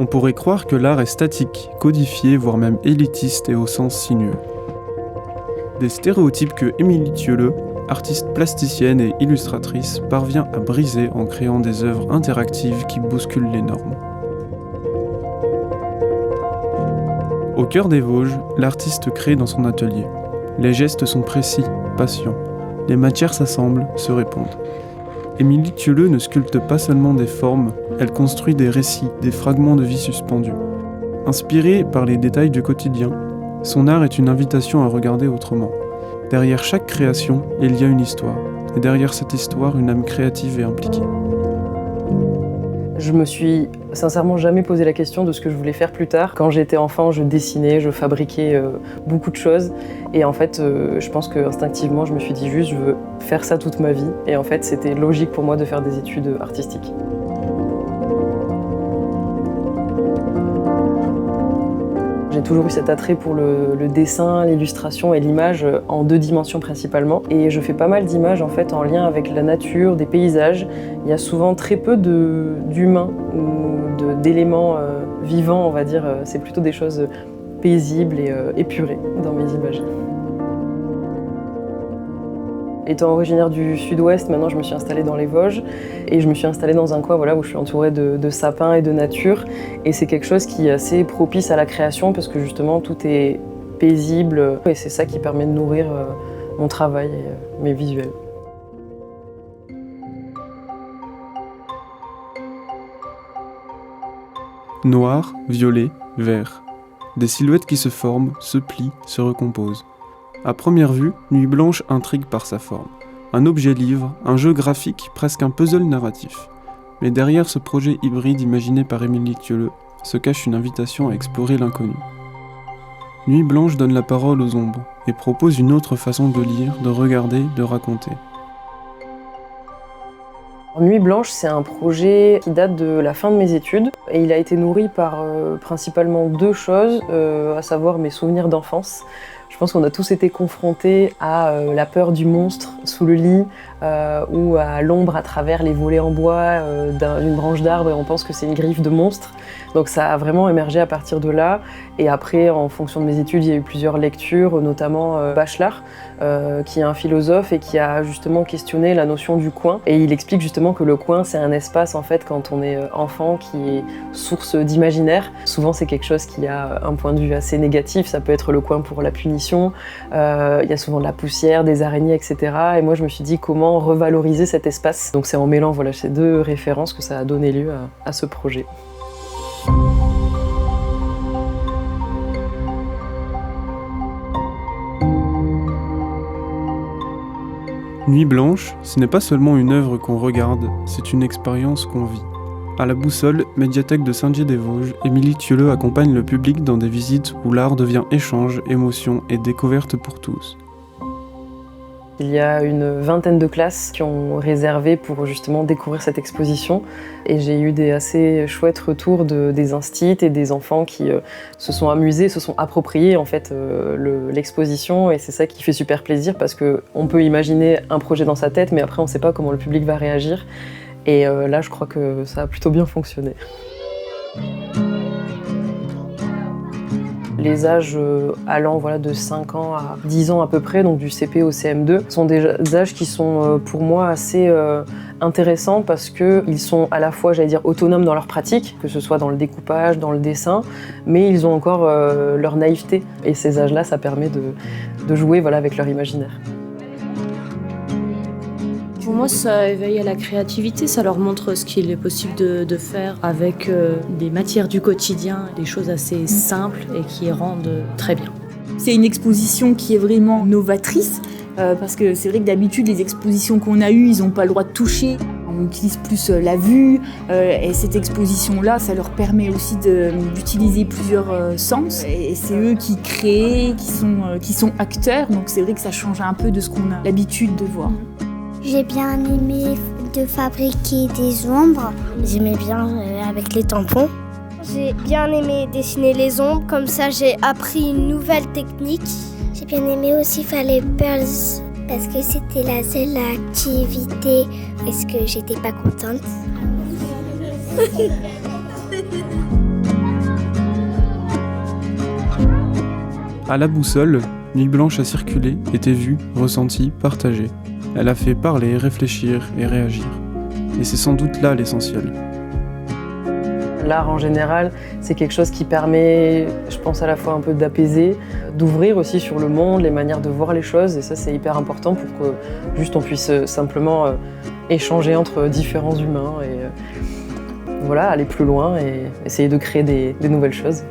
On pourrait croire que l'art est statique, codifié, voire même élitiste et au sens sinueux. Des stéréotypes que Émilie Thielleux, artiste plasticienne et illustratrice, parvient à briser en créant des œuvres interactives qui bousculent les normes. Au cœur des Vosges, l'artiste crée dans son atelier. Les gestes sont précis, patients. Les matières s'assemblent, se répondent. Émilie Thielleux ne sculpte pas seulement des formes, elle construit des récits, des fragments de vie suspendus. Inspirée par les détails du quotidien, son art est une invitation à regarder autrement. Derrière chaque création, il y a une histoire, et derrière cette histoire, une âme créative et impliquée. Je me suis sincèrement jamais posé la question de ce que je voulais faire plus tard. Quand j'étais enfant, je dessinais, je fabriquais beaucoup de choses. Et en fait, je pense qu'instinctivement, je me suis dit juste, je veux faire ça toute ma vie. Et en fait, c'était logique pour moi de faire des études artistiques. J'ai toujours eu cet attrait pour le dessin, l'illustration et l'image en 2 dimensions principalement. Et je fais pas mal d'images en fait en lien avec la nature, des paysages. Il y a souvent très peu d'humains ou d'éléments vivants, on va dire. C'est plutôt des choses paisibles et épurées dans mes images. Étant originaire du sud-ouest, maintenant je me suis installée dans les Vosges et je me suis installée dans un coin où je suis entourée de sapins et de nature. Et c'est quelque chose qui est assez propice à la création parce que justement tout est paisible et c'est ça qui permet de nourrir mon travail et mes visuels. Noir, violet, vert. Des silhouettes qui se forment, se plient, se recomposent. À première vue, Nuit Blanche intrigue par sa forme. Un objet-livre, un jeu graphique, presque un puzzle narratif. Mais derrière ce projet hybride imaginé par Émilie Thielleux se cache une invitation à explorer l'inconnu. Nuit Blanche donne la parole aux ombres et propose une autre façon de lire, de regarder, de raconter. Nuit Blanche, c'est un projet qui date de la fin de mes études et il a été nourri par principalement 2 choses, à savoir mes souvenirs d'enfance. Je pense qu'on a tous été confrontés à la peur du monstre sous le lit ou à l'ombre à travers les volets en bois d'une branche d'arbre et on pense que c'est une griffe de monstre. Donc ça a vraiment émergé à partir de là. Et après, en fonction de mes études, il y a eu plusieurs lectures, notamment Bachelard, qui est un philosophe et qui a justement questionné la notion du coin. Et il explique justement que le coin, c'est un espace, en fait, quand on est enfant, qui est source d'imaginaire. Souvent, c'est quelque chose qui a un point de vue assez négatif. Ça peut être le coin pour la punition. Il y a souvent de la poussière, des araignées, etc. Et moi, je me suis dit comment revaloriser cet espace. Donc c'est en mêlant ces 2 références que ça a donné lieu à ce projet. Nuit Blanche, ce n'est pas seulement une œuvre qu'on regarde, c'est une expérience qu'on vit. À la Boussole, médiathèque de Saint-Dié-des-Vosges, Émilie Thielleux accompagne le public dans des visites où l'art devient échange, émotion et découverte pour tous. Il y a une 20aine de classes qui ont réservé pour justement découvrir cette exposition et j'ai eu des assez chouettes retours des instits et des enfants qui se sont amusés, se sont appropriés en fait l'exposition et c'est ça qui fait super plaisir parce qu'on peut imaginer un projet dans sa tête mais après on ne sait pas comment le public va réagir et là je crois que ça a plutôt bien fonctionné. Les âges allant de 5 ans à 10 ans à peu près, donc du CP au CM2, sont des âges qui sont pour moi assez intéressants parce qu'ils sont à la fois, autonomes dans leur pratique, que ce soit dans le découpage, dans le dessin, mais ils ont encore leur naïveté. Et ces âges-là, ça permet de jouer avec leur imaginaire. Pour moi, ça éveille à la créativité, ça leur montre ce qu'il est possible de faire avec des matières du quotidien, des choses assez simples et qui rendent très bien. C'est une exposition qui est vraiment novatrice, parce que c'est vrai que d'habitude, les expositions qu'on a eues, ils n'ont pas le droit de toucher. On utilise plus la vue, et cette exposition-là, ça leur permet aussi d'utiliser plusieurs sens. Et c'est eux qui créent, qui sont acteurs, donc c'est vrai que ça change un peu de ce qu'on a l'habitude de voir. J'ai bien aimé de fabriquer des ombres. J'aimais bien avec les tampons. J'ai bien aimé dessiner les ombres, comme ça j'ai appris une nouvelle technique. J'ai bien aimé aussi faire les pearls parce que c'était la seule activité parce que j'étais pas contente. À la boussole, Nuit Blanche a circulé, été vue, ressentie, partagée. Elle a fait parler, réfléchir et réagir. Et c'est sans doute là l'essentiel. L'art en général, c'est quelque chose qui permet, je pense, à la fois un peu d'apaiser, d'ouvrir aussi sur le monde, les manières de voir les choses, et ça c'est hyper important pour que juste on puisse simplement échanger entre différents humains et voilà, aller plus loin et essayer de créer des nouvelles choses.